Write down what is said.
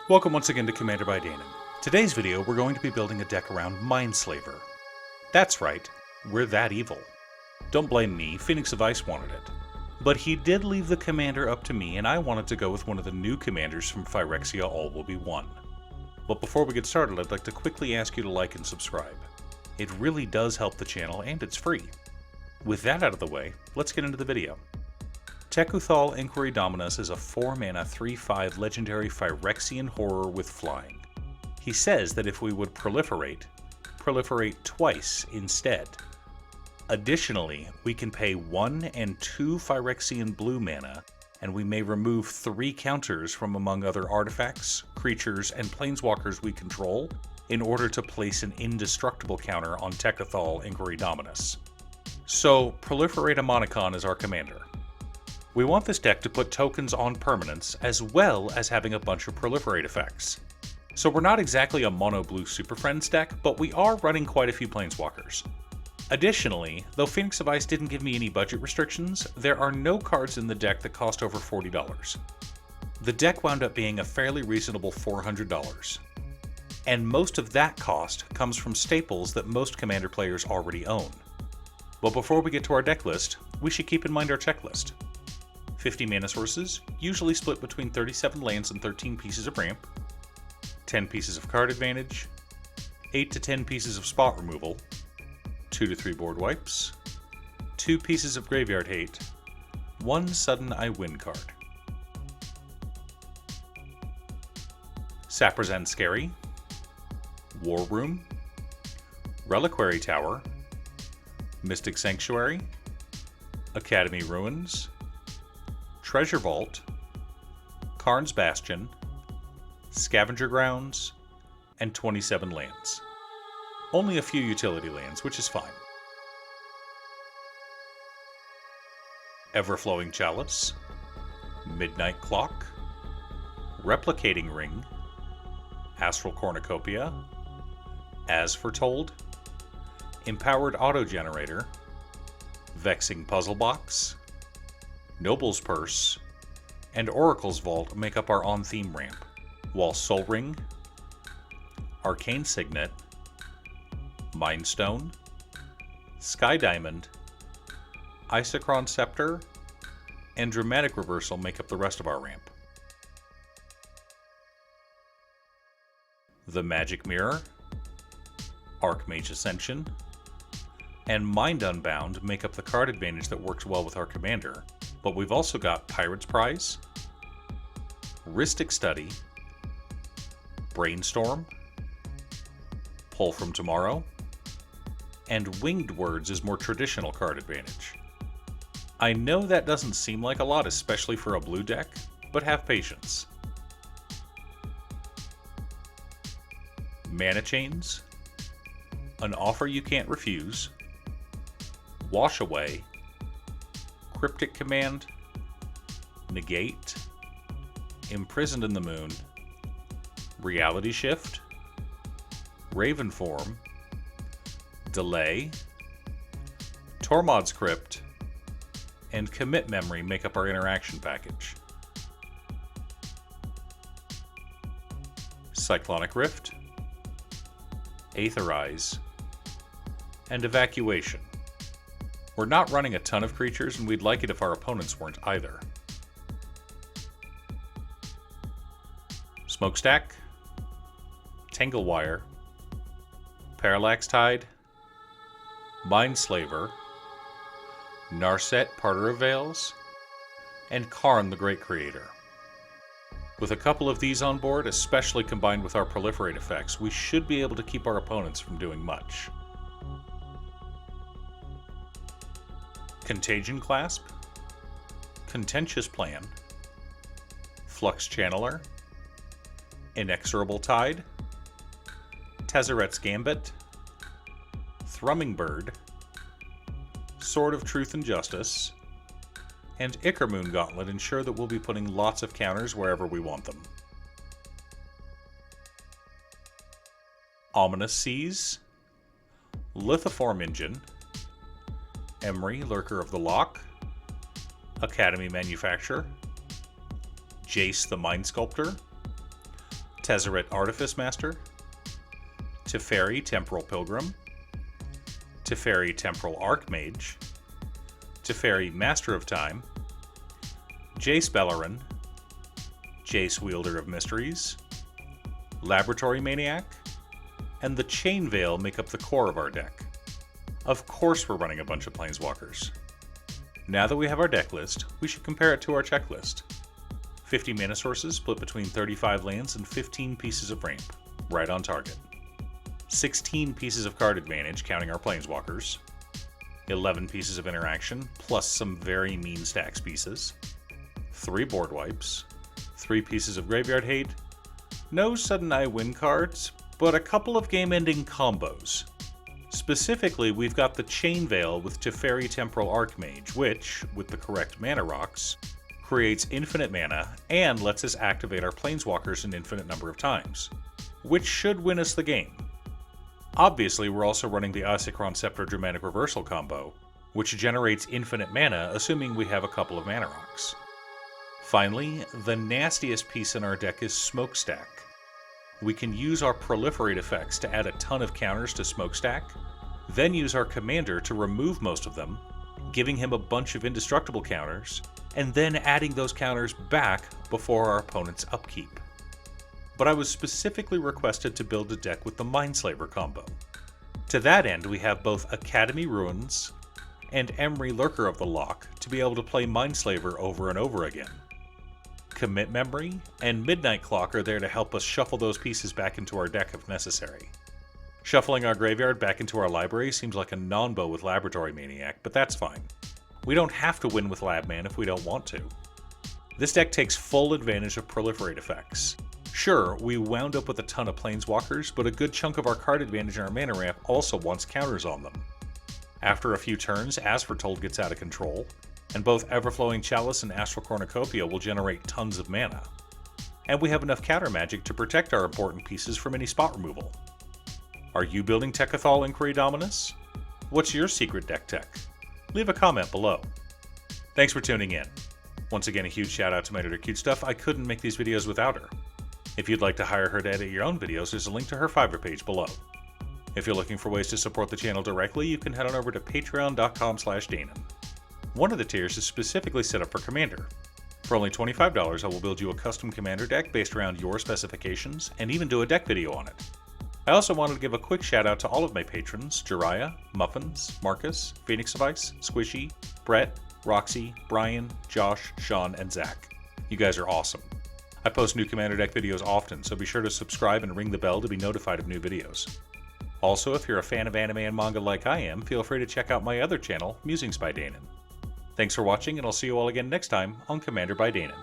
Welcome once again to Commander by Danon. Today's video, we're going to be building a deck around Mindslaver. That's right, we're that evil. Don't blame me, Phoenix of Ice wanted it. But he did leave the commander up to me, and I wanted to go with one of the new commanders from Phyrexia All Will Be One. But before we get started, I'd like to quickly ask you to like and subscribe. It really does help the channel, and it's free. With that out of the way, let's get into the video. Tekuthal Inquiry Dominus is a 4-mana 3/5 legendary Phyrexian horror with flying. He says that if we would proliferate twice instead. Additionally, we can pay 1 and 2 Phyrexian blue mana, and we may remove 3 counters from among other artifacts, creatures, and planeswalkers we control in order to place an indestructible counter on Tekuthal Inquiry Dominus. So, Proliferate a Monicon is our commander. We want this deck to put tokens on permanents, as well as having a bunch of proliferate effects. So we're not exactly a mono-blue Super Friends deck, but we are running quite a few planeswalkers. Additionally, though Phoenix of Ice didn't give me any budget restrictions, there are no cards in the deck that cost over $40. The deck wound up being a fairly reasonable $400. And most of that cost comes from staples that most Commander players already own. But before we get to our deck list, we should keep in mind our checklist. 50 mana sources, usually split between 37 lands and 13 pieces of ramp, 10 pieces of card advantage, 8 to 10 pieces of spot removal, 2 to 3 board wipes, 2 pieces of graveyard hate, 1 sudden I win card. Saprazan Scary, War Room, Reliquary Tower, Mystic Sanctuary, Academy Ruins, Treasure Vault, Karn's Bastion, Scavenger Grounds, and 27 lands. Only a few utility lands, which is fine. Everflowing Chalice, Midnight Clock, Replicating Ring, Astral Cornucopia, As Foretold, Empowered Autogenerator, Vexing Puzzle Box, Noble's Purse, and Oracle's Vault make up our on-theme ramp, while Soul Ring, Arcane Signet, Mind Stone, Sky Diamond, Isochron Scepter, and Dramatic Reversal make up the rest of our ramp. The Magic Mirror, Archmage Ascension, and Mind Unbound make up the card advantage that works well with our commander, but we've also got Pirate's Prize, Rhystic Study, Brainstorm, Pull from Tomorrow, and Winged Words is more traditional card advantage. I know that doesn't seem like a lot, especially for a blue deck, but have patience. Mana Chains, An Offer You Can't Refuse, Wash Away, Cryptic Command, Negate, Imprisoned in the Moon, Reality Shift, Raven Form, Delay, Tormod's Crypt, and Commit Memory make up our interaction package. Cyclonic Rift, Aetherize, and Evacuation. We're not running a ton of creatures, and we'd like it if our opponents weren't either. Smokestack, Tanglewire, Parallax Tide, Mindslaver, Narset Parter of Veils, and Karn the Great Creator. With a couple of these on board, especially combined with our proliferate effects, we should be able to keep our opponents from doing much. Contagion Clasp, Contentious Plan, Flux Channeler, Inexorable Tide, Tezzeret's Gambit, Thrumming Bird, Sword of Truth and Justice, and Ickermoon Gauntlet ensure that we'll be putting lots of counters wherever we want them. Ominous Seas, Lithoform Engine, Emry, Lurker of the Loch, Academy Manufacturer, Jace the Mind Sculptor, Tezzeret Artifice Master, Teferi Temporal Pilgrim, Teferi Temporal Archmage, Teferi Master of Time, Jace Beleren, Jace Wielder of Mysteries, Laboratory Maniac, and the Chain Veil make up the core of our deck. Of course we're running a bunch of Planeswalkers. Now that we have our deck list, we should compare it to our checklist. 50 mana sources split between 35 lands and 15 pieces of ramp, right on target. 16 pieces of card advantage, counting our Planeswalkers. 11 pieces of interaction, plus some very mean stacks pieces. 3 board wipes. 3 pieces of graveyard hate. No sudden I win cards, but a couple of game-ending combos. Specifically, we've got the Chain Veil with Teferi Temporal Archmage, which, with the correct mana rocks, creates infinite mana and lets us activate our Planeswalkers an infinite number of times, which should win us the game. Obviously, we're also running the Isochron Scepter Dramatic Reversal combo, which generates infinite mana assuming we have a couple of mana rocks. Finally, the nastiest piece in our deck is Smokestack. We can use our Proliferate effects to add a ton of counters to Smokestack, then use our commander to remove most of them, giving him a bunch of indestructible counters, and then adding those counters back before our opponent's upkeep. But I was specifically requested to build a deck with the Mindslaver combo. To that end, we have both Academy Ruins and Emry Lurker of the Loch to be able to play Mindslaver over and over again. Commit Memory and Midnight Clock are there to help us shuffle those pieces back into our deck if necessary. Shuffling our graveyard back into our library seems like a non-bow with Laboratory Maniac, but that's fine. We don't have to win with Labman if we don't want to. This deck takes full advantage of Proliferate effects. Sure, we wound up with a ton of Planeswalkers, but a good chunk of our card advantage and our mana ramp also wants counters on them. After a few turns, As Foretold gets out of control, and both Everflowing Chalice and Astral Cornucopia will generate tons of mana. And we have enough counter magic to protect our important pieces from any spot removal. Are you building Tekuthal Inquiry Dominus? What's your secret deck tech? Leave a comment below. Thanks for tuning in. Once again, a huge shout out to my editor Cute Stuff. I couldn't make these videos without her. If you'd like to hire her to edit your own videos, there's a link to her Fiverr page below. If you're looking for ways to support the channel directly, you can head on over to patreon.com/Danon. One of the tiers is specifically set up for Commander. For only $25, I will build you a custom Commander deck based around your specifications, and even do a deck video on it. I also wanted to give a quick shout out to all of my patrons: Jiraiya, Muffins, Marcus, Phoenix of Ice, Squishy, Brett, Roxy, Brian, Josh, Sean, and Zach. You guys are awesome. I post new Commander deck videos often, so be sure to subscribe and ring the bell to be notified of new videos. Also, if you're a fan of anime and manga like I am, feel free to check out my other channel, Musings by Danon. Thanks for watching, and I'll see you all again next time on Commander by Danon.